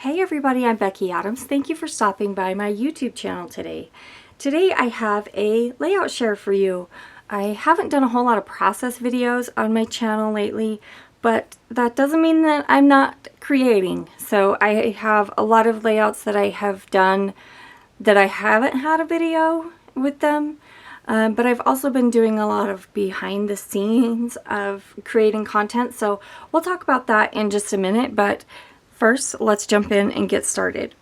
Hey everybody, I'm Becky Adams. Thank you for stopping by my YouTube channel today. Today I have a layout share for you. I haven't done a whole lot of process videos on my channel lately, but that doesn't mean that I'm not creating. So I have a lot of layouts that I have done that I haven't had a video with them. But I've also been doing a lot of behind the scenes of creating content, so we'll talk about that in just a minute, but first let's jump in and get started.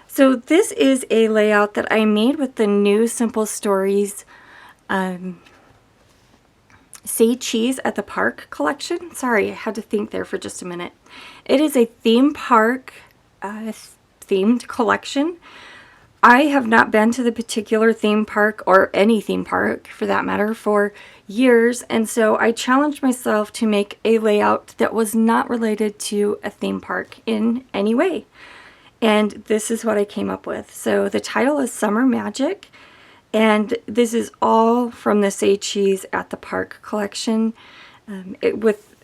So this is a layout that I made with the new Simple Stories Say Cheese at the Park collection. Sorry, I had to think there for just a minute. It is a theme park themed collection. I have not been to the particular theme park, or any theme park for that matter, for years, and so I challenged myself to make a layout that was not related to a theme park in any way. And this is what I came up with. So the title is Summer Magic, and this is all from the Say Cheese at the Park collection, with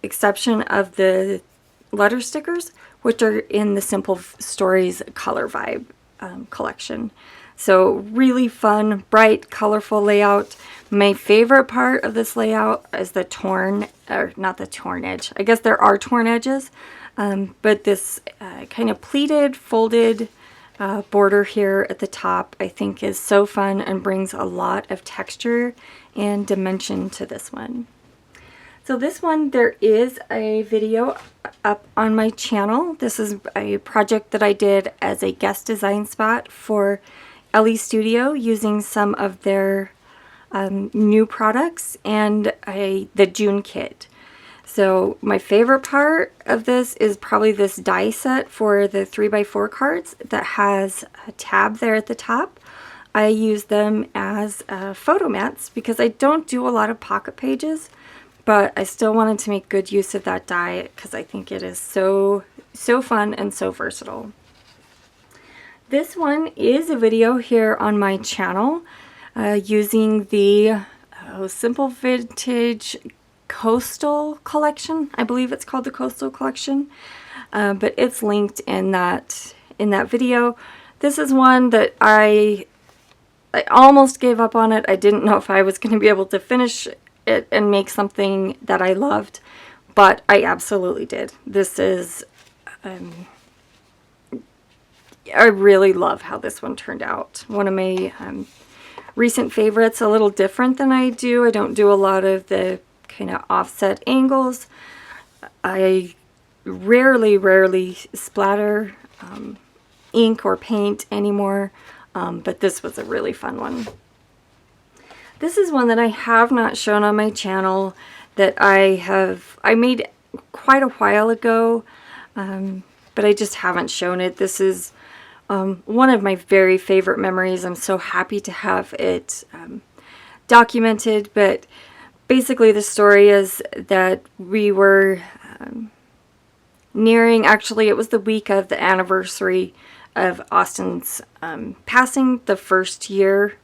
exception of the letter stickers, which are in the Simple Stories Color Vibe collection. So really fun, bright, colorful layout. My favorite part of this layout is the torn, or not the torn edge. I guess there are torn edges, but this kind of pleated, folded border here at the top I think is so fun and brings a lot of texture and dimension to this one. So this one, there is a video up on my channel. This is a project that I did as a guest design spot for Ellie Studio using some of their new products and the June kit. So my favorite part of this is probably this die set for the 3x4 cards that has a tab there at the top. I use them as photo mats because I don't do a lot of pocket pages, but I still wanted to make good use of that die because I think it is so fun and so versatile. This one is a video here on my channel using the Simple Vintage Coastal Collection. I believe it's called the Coastal Collection, but it's linked in that video. This is one that I almost gave up on it. I didn't know if I was going to be able to finish it and make something that I loved, but I absolutely did. This is I really love how this one turned out. One of my recent favorites, a little different than I do. I don't do a lot of the kind of offset angles. I rarely splatter ink or paint anymore, but this was a really fun one. This is one that I have not shown on my channel that I made quite a while ago, but I just haven't shown it. This is one of my very favorite memories. I'm so happy to have it documented, but basically the story is that we were nearing, actually it was the week of the anniversary of Austin's passing, the first year.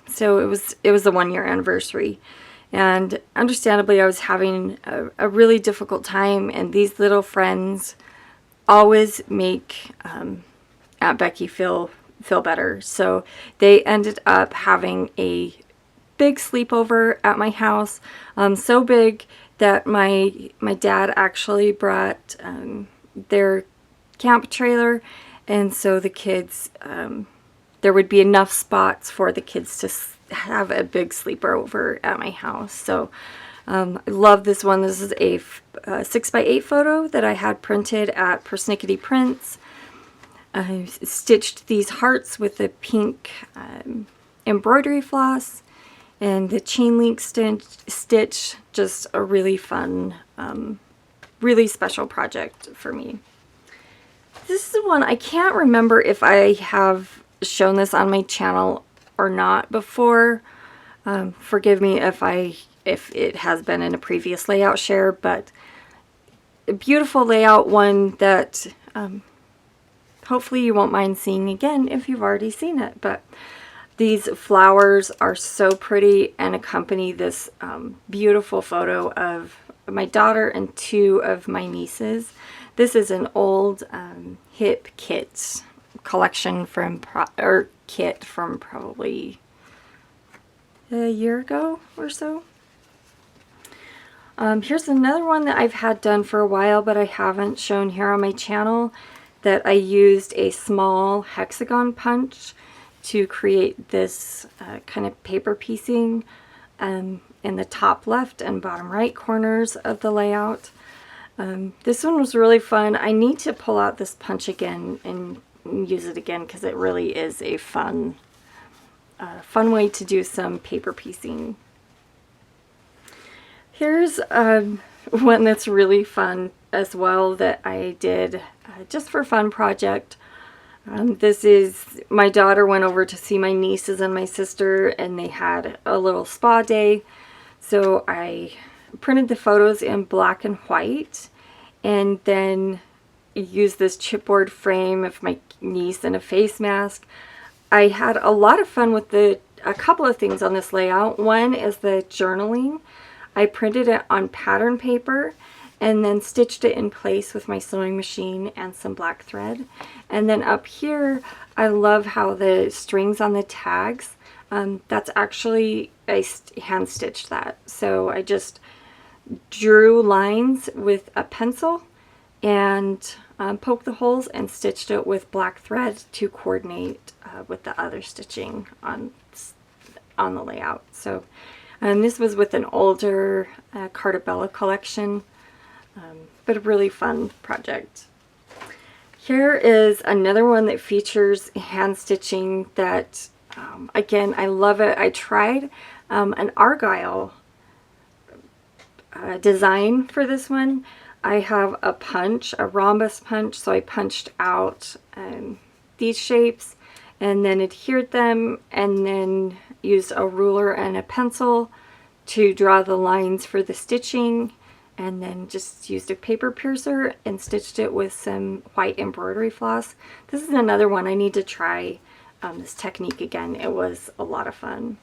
So it was the 1-year anniversary, and understandably I was having a really difficult time, and these little friends always make Aunt Becky feel better. So they ended up having a big sleepover at my house, so big that my dad actually brought their camp trailer, and so the kids, there would be enough spots for the kids to have a big sleepover at my house. So I love this one. This is a 6x8 photo that I had printed at Persnickety Prints. I stitched these hearts with the pink embroidery floss and the chain link stitch. Just a really fun, really special project for me. This is one I can't remember if I have shown this on my channel or not before. Forgive me if it has been in a previous layout share, but a beautiful layout, one that hopefully you won't mind seeing again if you've already seen it. But these flowers are so pretty and accompany this beautiful photo of my daughter and 2 of my nieces. This is an old hip kit collection from kit from probably a year ago or so. Here's another one that I've had done for a while, but I haven't shown here on my channel, that I used a small hexagon punch to create this kind of paper piecing in the top left and bottom right corners of the layout. This one was really fun. I need to pull out this punch again and use it again because it really is a fun way to do some paper piecing. Here's one that's really fun as well that I did just for fun project. This is, my daughter went over to see my nieces and my sister, and they had a little spa day. So I printed the photos in black and white and then used this chipboard frame of my niece and a face mask. I had a lot of fun with a couple of things on this layout. One is the journaling. I printed it on pattern paper and then stitched it in place with my sewing machine and some black thread. And then up here, I love how the strings on the tags, that's actually, I hand stitched that. So I just drew lines with a pencil and poked the holes and stitched it with black thread to coordinate with the other stitching on the layout. So this was with an older Cartabella collection, but a really fun project. Here is another one that features hand stitching that, again, I love it. I tried an argyle design for this one. I have a punch, a rhombus punch, so I punched out these shapes and then adhered them, and then used a ruler and a pencil to draw the lines for the stitching, and then just used a paper piercer and stitched it with some white embroidery floss. This is another one I need to try this technique again. It was a lot of fun.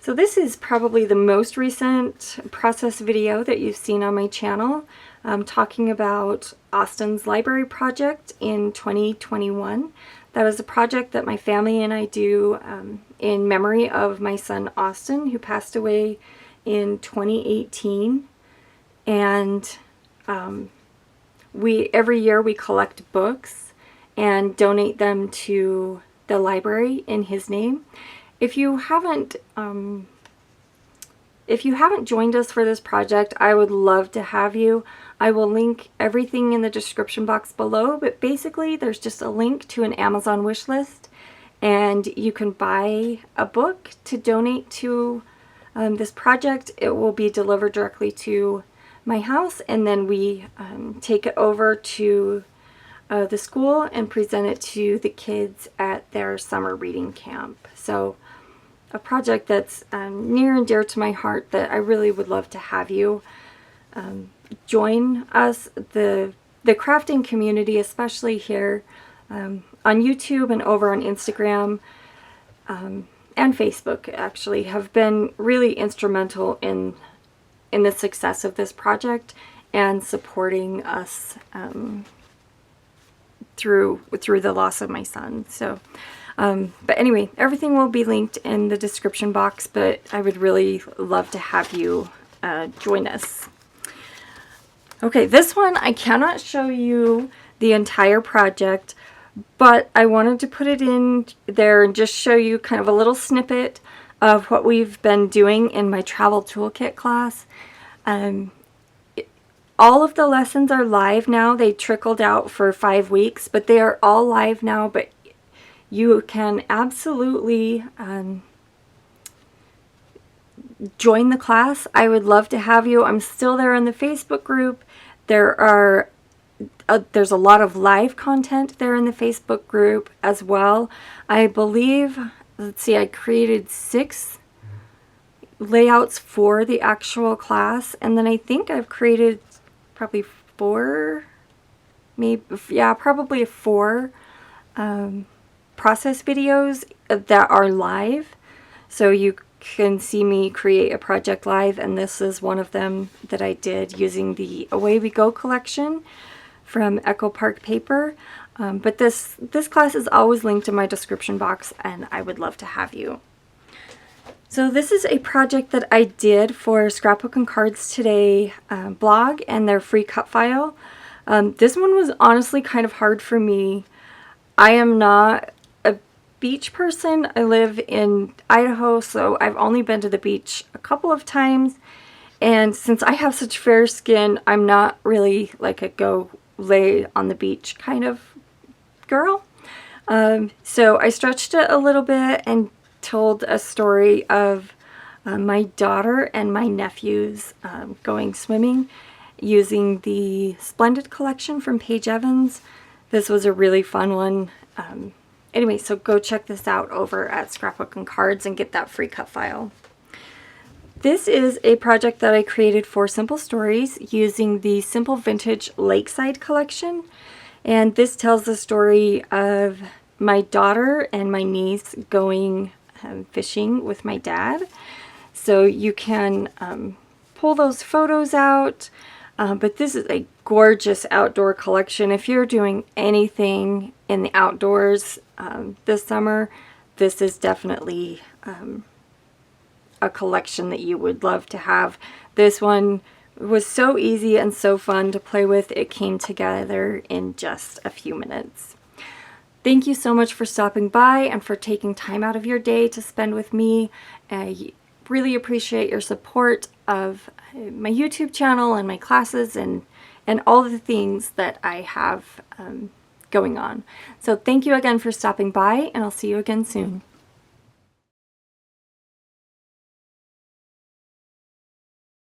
So this is probably the most recent process video that you've seen on my channel. I'm talking about Austin's library project in 2021. That was a project that my family and I do in memory of my son Austin, who passed away in 2018. And every year we collect books and donate them to the library in his name. If you haven't joined us for this project, I would love to have you. I will link everything in the description box below, but basically there's just a link to an Amazon wish list, and you can buy a book to donate to this project. It will be delivered directly to my house, and then we take it over to the school and present it to the kids at their summer reading camp. So a project that's near and dear to my heart that I really would love to have you join us. The crafting community, especially here on YouTube and over on Instagram and Facebook, actually have been really instrumental in the success of this project and supporting us through the loss of my son. So but anyway, everything will be linked in the description box, but I would really love to have you join us. Okay, this one I cannot show you the entire project, but I wanted to put it in there and just show you kind of a little snippet of what we've been doing in my travel toolkit class. All of the lessons are live now. They trickled out for 5 weeks, but they are all live now. But you can absolutely join the class. I would love to have you. I'm still there in the Facebook group. There's a lot of live content there in the Facebook group as well. I believe, let's see, I created 6 layouts for the actual class, and then I think I've created probably 4, probably 4 process videos that are live. So you can see me create a project live, and this is one of them that I did using the Away We Go collection from Echo Park Paper. But this class is always linked in my description box, and I would love to have you. So this is a project that I did for Scrapbook and Cards Today blog and their free cut file. This one was honestly kind of hard for me. I am not a beach person. I live in Idaho, so I've only been to the beach a couple of times. And since I have such fair skin, I'm not really like a go lay on the beach kind of girl. So I stretched it a little bit and told a story of my daughter and my nephews going swimming using the Splendid collection from Paige Evans. This was a really fun one. Anyway, so go check this out over at Scrapbook and Cards and get that free cut file. This is a project that I created for Simple Stories using the Simple Vintage Lakeside collection. And this tells the story of my daughter and my niece going fishing with my dad. So you can pull those photos out, but this is a gorgeous outdoor collection. If you're doing anything in the outdoors this summer, this is definitely a collection that you would love to have. This one was so easy and so fun to play with. It came together in just a few minutes. Thank you so much for stopping by and for taking time out of your day to spend with me. I really appreciate your support of my YouTube channel and my classes and all the things that I have going on. So thank you again for stopping by, and I'll see you again soon.